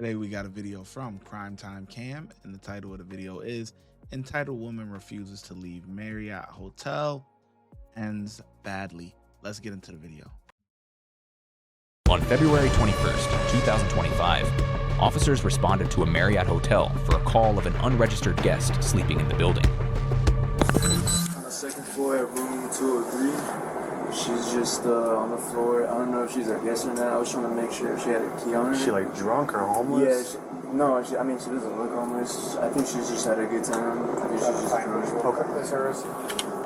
Today we got a video from Primetime Cam, and the title of the video is entitled Woman Refuses to Leave Marriott Hotel Ends Badly. Let's get into the video. On February 21st, 2025, officers responded to a Marriott hotel for a call of an unregistered guest sleeping in the building. On the second floor at room 203. She's just on the floor. I don't know if she's a guest or not. I was trying to make sure if she had a key on her. Is she like drunk or homeless? Yeah, she doesn't look homeless. I think she's just had a good time. I think she's just drunk. Okay. That's hers.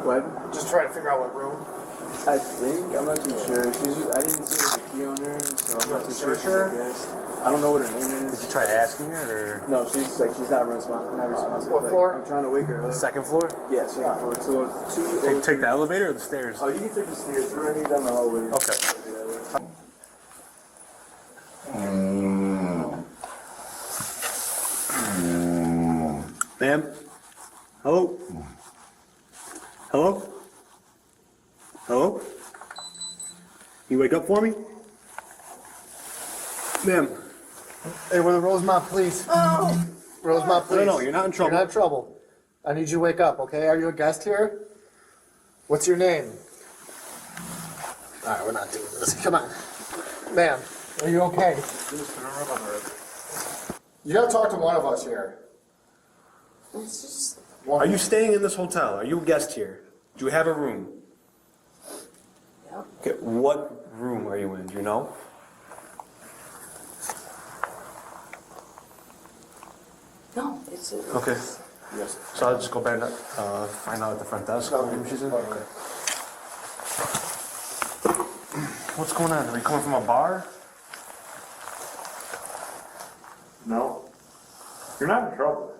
What? Just trying to figure out what room. I think, I'm not too sure. I didn't see the key on her, so I'm not too sure if she's a guest. I don't know what her name is. Did you try asking her or? No, she's not responsible. What floor? I'm trying to wake her up. Second floor? Yeah, second floor. Take the elevator or the stairs? Oh, you can take the stairs. We're right here down the hallway. Okay. Ma'am? Hello? Hello? Hello? You wake up for me? Ma'am? Hey, we're the Rosemont Police. Oh! Rosemont Police. No, you're not in trouble. You're not in trouble. I need you to wake up, okay? Are you a guest here? What's your name? All right, we're not doing this. Come on. Ma'am, are you okay? You gotta talk to one of us here. It's just... Are you staying in this hotel? Are you a guest here? Do you have a room? Yep. Okay, what room are you in? Do you know? No, it's a... Okay. Yes. So I'll just go back and find out at the front desk what room she's in. Okay. What's going on? Are you coming from a bar? No. You're not in trouble.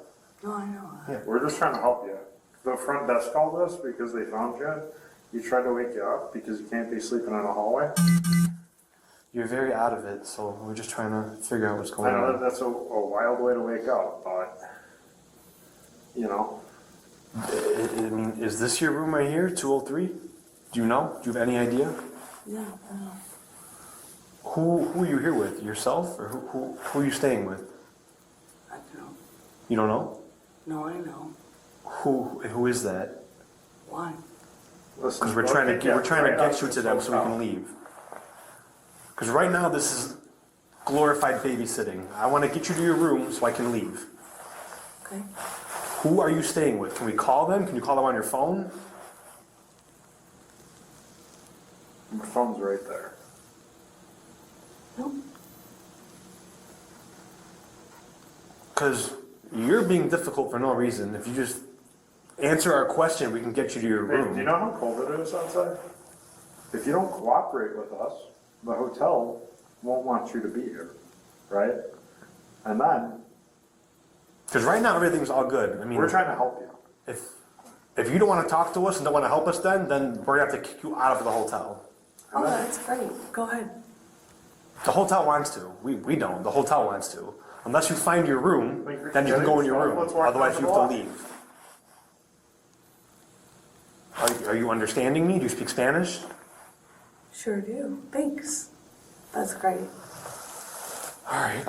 No, I know. We're just trying to help you. The front desk called us because they found you. You tried to wake you up because you can't be sleeping in a hallway. You're very out of it, so we're just trying to figure out what's I going know on. that's a wild way to wake up, but, you know. I mean, is this your room right here, 203? Do you know? Do you have any idea? No, no. Who are you here with? Yourself? Or who are you staying with? I don't. You don't know? No, I know. Who is that? Why? Because we're trying to get you to them so we can leave. Because right now this is glorified babysitting. I want to get you to your room so I can leave. Okay. Who are you staying with? Can we call them? Can you call them on your phone? My phone's right there. No. Because you're being difficult for no reason. If you just answer our question, we can get you to your Hey, room. do you know how cold it is outside? If you don't cooperate with us, the hotel won't want you to be here, right? And then, Because right now everything's all good. I mean, we're trying to help you. if you don't want to talk to us and don't want to help us, then we're gonna have to kick you out of the hotel. Oh, that's great. Go ahead. The hotel wants to. We don't. The hotel wants to. Unless you find your room, then you can go in your room. Otherwise, you have to leave. Are you understanding me? Do you speak Spanish? Sure do. Thanks. That's great. All right.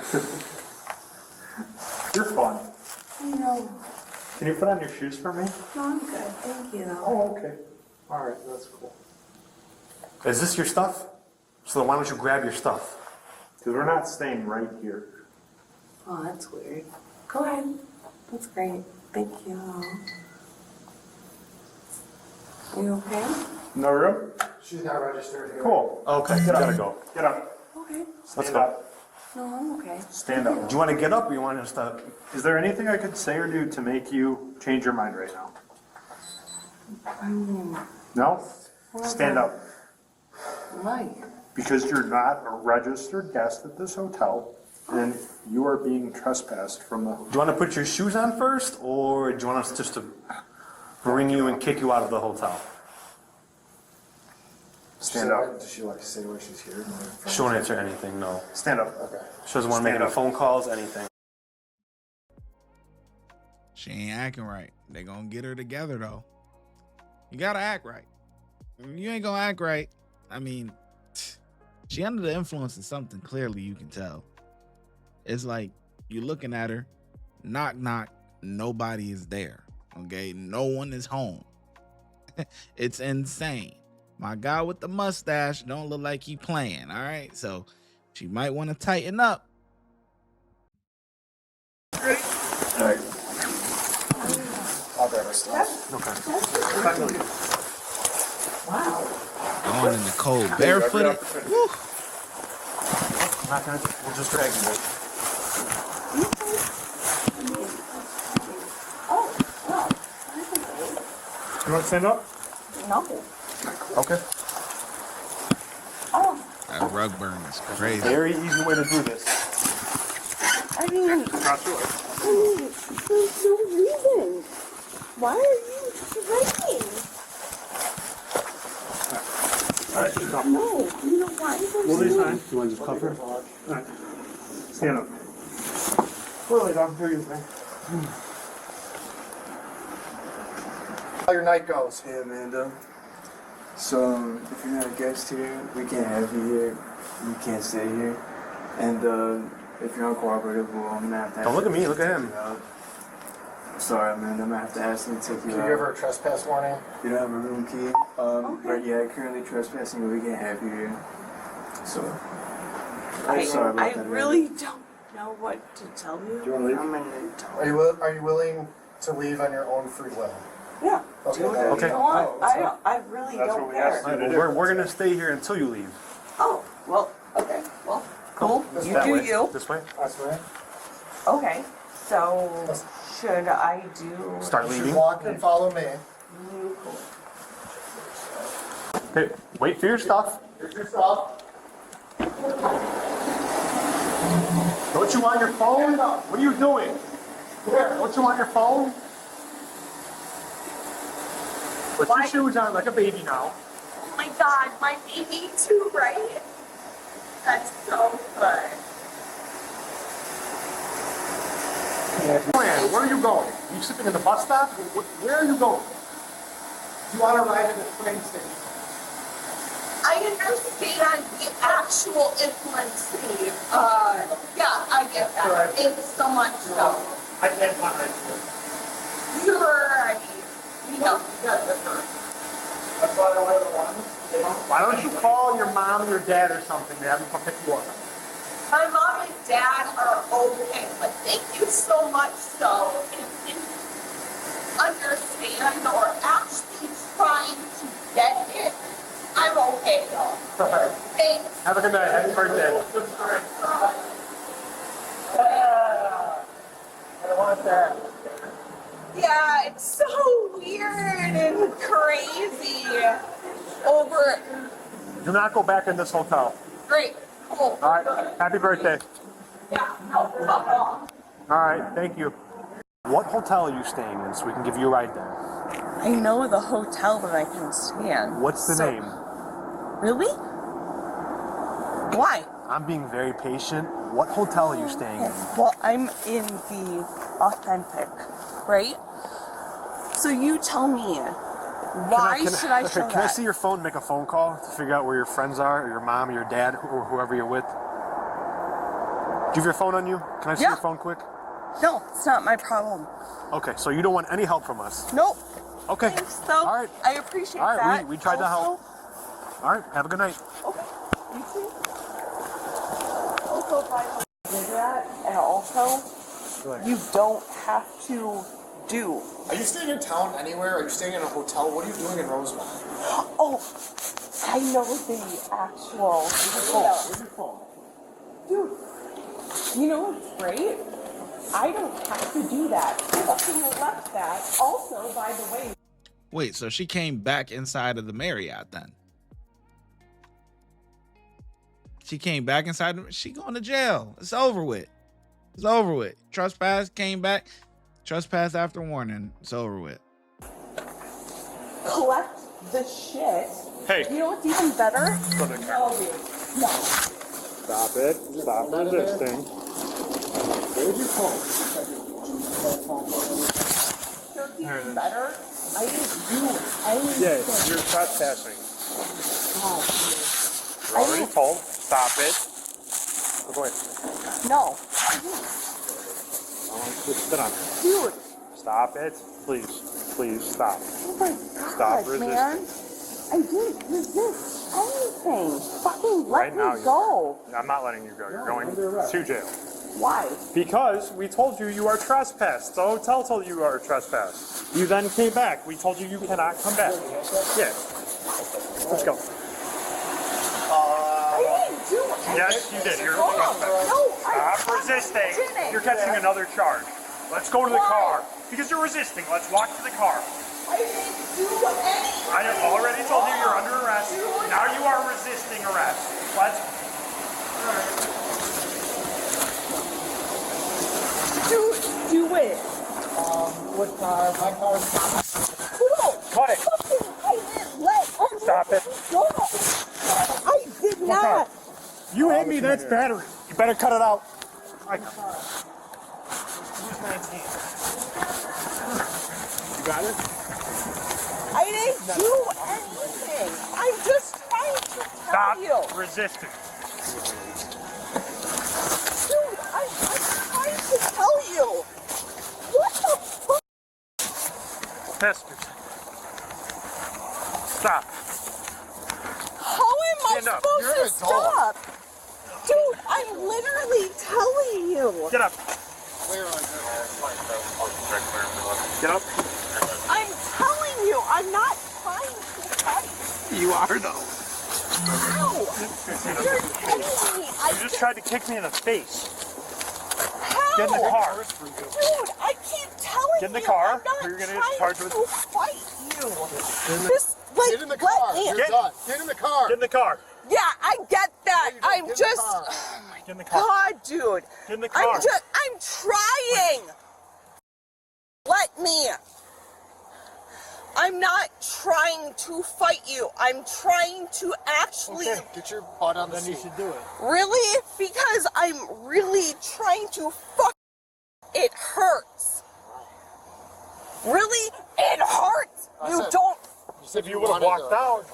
You're fun. I know. Can you put on your shoes for me? No, I'm good. Thank you, though. Oh, okay. All right, that's cool. Is this your stuff? So then why don't you grab your stuff? Because we're not staying right here. Oh, that's weird. Go ahead. That's great. Thank you. Are you okay? No room? She's not registered here. Cool. Okay, you gotta go. Get up. Okay. Let's Stand go. up. No, I'm okay. Stand up. Do you want to get up or you want to stop? Is there anything I could say or do to make you change your mind right now? No? Stand up. Why? Because you're not a registered guest at this hotel, and you are being trespassed from the hotel. Do you want to put your shoes on first, or do you want us just to bring you and kick you out of the hotel? Stand up. Does she like to say where she's here? She won't answer anything, no. Stand up. Okay. She doesn't want to make Stand any up. phone calls, anything. She ain't acting right. They gonna get her together though. You gotta act right. If you ain't gonna act right, I mean, she under the influence of something, clearly you can tell. It's like you looking at her, knock knock, nobody is there. Okay, no one is home. It's insane. My guy with the mustache don't look like he playing. All right, so she might want to tighten up. All right. I'll grab her stuff. Okay. Wow. Going in the cold barefooted. Woo. I'm not gonna. We'll just drag you. Oh, well. You want to stand up? No. Okay. Oh, That rug burn is crazy. Very easy way to do this. I mean, there's no reason. Why are you drinking? No, you know why? We'll be fine. You want to just cover? All right. Stand up. Well, down. Here you go. How your night goes? Hey, Amanda. So, if you're not a guest here, we can't have you here. You can't stay here. And if you're uncooperative, well, I'm gonna have to. Don't look at me. Look at him. Sorry, Amanda. I'm gonna have to ask him to take you Can you out. give her a trespass warning? You don't have a room key. But yeah, currently trespassing, but we can't have you here. So, I'm sorry about that. I really don't know what to tell you. Do you want to leave? I'm gonna tell Are you willing to leave on your own free will? Yeah. Okay. Okay. I really That's don't what we care. asked. All right, well, we're gonna stay here until you leave. Oh, well, okay. Well, cool. You That do way. you. This way. That's right. Okay. So, should I do... Start You should leaving. walk and follow me. Okay. Wait for your stuff. Here's your stuff. Don't you want your phone? What are you doing? Don't you want your phone? Put your shoes on like a baby now. Oh my god, my baby too, right? That's so good. Man, where are you going? Are you sitting in the bus stop? Where are you going? Do you want to ride to the train station? I understand the actual influence, Steve. Yeah, I get that. Right. It's so much so. I can't find it. You're right. You know, That's why I wear the one. Why don't you call your mom or your dad or something to have them come pick you up? my mom and dad are okay, but thank you so much so. And understand or actually trying to get it. I'm okay though. Thanks. Have a good night. Happy birthday. I want that. Yeah, it's so weird and crazy. Over. Do not go back in this hotel. Great. Cool. All right. Happy birthday. Yeah, no, fuck off. All right. Thank you. What hotel are you staying in so we can give you a ride there? I know the hotel that I can stand. What's the name? Really? Why? I'm being very patient. What hotel are you staying in? Well, I'm in the authentic, right? So you tell me, why should I show Can I that? see your phone, make a phone call to figure out where your friends are, or your mom, or your dad, or whoever you're with? Do you have your phone on you? Can I see Yeah. your phone quick? No, it's not my problem. Okay, so you don't want any help from us. Nope. Okay. Thanks, though. All right. I appreciate All right, that. we tried to help. All right, have a good night. Okay. You too. Also, if I do that, and also, you don't have to do. Are you staying in town anywhere? Are you staying in a hotel? What are you doing in Rosemont? Oh, I know the actual. Where's your phone? Dude, you know what's great? I don't have to do that. Fucking left that. Also, by the way. Wait, so she came back inside of the Marriott then? She came back inside. She going to jail. It's over with. It's over with. Trespass came back. Trespass after warning. It's over with. Collect the shit. Hey. You know what's even better? Go to the car. No, dude. No. Stop it. Stop resisting. Where's your phone? So it's even better. I didn't do anything. Yeah, you're trespassing. God, dude. You're already told. Stop it. Go away. No. Sit on it. Dude. Stop it. Please. Please stop. Oh my God, Stop resisting. man. I didn't resist anything. Fucking let Right me now, go. I'm not letting you go. You're going to jail. Why? Because we told you you are trespassed. The hotel told you are trespassed. You then came back. We told you you cannot come back. Yeah. Let's go. I didn't do anything. Yes, you did. You're wrong. trespassing. No, Stop resisting. didn't. You're catching another charge. Let's go to the Why? car. Because you're resisting. Let's walk to the car. I didn't do anything. I have already told you you're under arrest. Now you are resisting arrest. Let's. Do it. What car? My car. No. Cut it. Fucking, I didn't let. Stop it. Go. I did not. You hit me, that's battery. You better cut it out. Who's 19? You got it? I didn't do anything. I'm just trying to tell Stop you. resisting. Dude, I'm trying to tell you. What the fuck? Testers. Stop. How am I Stand up. supposed You're to an adult. stop? Dude, I'm literally telling you. Get up. Get up. I'm telling you. I'm not trying to fight. You are though. No. You're kidding me. You just tried to kick me in the face. How? Get in the car. Dude, I keep telling you. Get in the car, I'm not or you're gonna get trying charged with- to fight you. Just like Get in the car. let me. You're Get- done. Get in the car. Get in the car. Yeah, I get that. No, you don't. I'm Get in the just. car. Get in the car. God, dude. Get in the car. I'm trying. Let me. I'm not trying to fight you. I'm trying to actually. Okay, get your butt on the seat. do it. Really? Because I'm really trying to fuck. It hurts. Really? It hurts. You said- don't. If you would have walked out.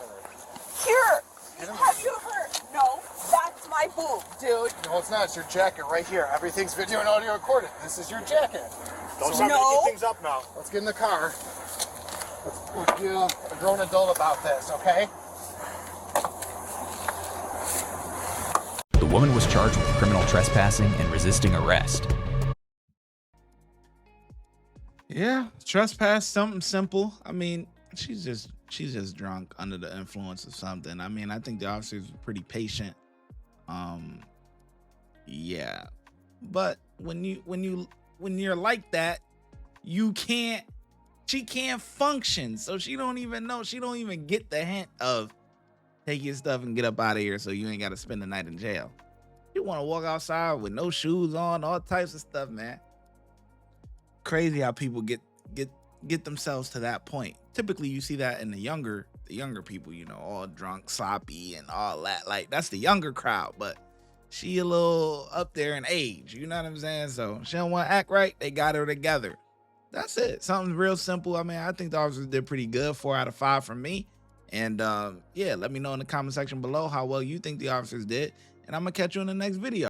Here. Have you heard? No, that's my boob, dude. No, it's not. It's your jacket right here. Everything's video and audio recorded. This is your jacket. Don't start start No. making things up now. Let's get in the car. Let's be a grown adult about this, okay? The woman was charged with criminal trespassing and resisting arrest. Yeah, trespass, something simple. I mean, she's just drunk under the influence of something. I mean, I think the officers were pretty patient. Yeah. But when you're like that, she can't function. So she don't even know. She don't even get the hint of take your stuff and get up out of here so you ain't got to spend the night in jail. You want to walk outside with no shoes on, all types of stuff, man. Crazy how people get themselves to that point. Typically you see that in the younger people, you know, all drunk, sloppy and all that. Like that's the younger crowd, but she a little up there in age, you know what I'm saying? So she don't want to act right. They got her together. That's it. Something real simple. I mean, I think the officers did pretty good. 4 out of 5 from me. And yeah, let me know in the comment section below how well you think the officers did. And I'm gonna catch you in the next video.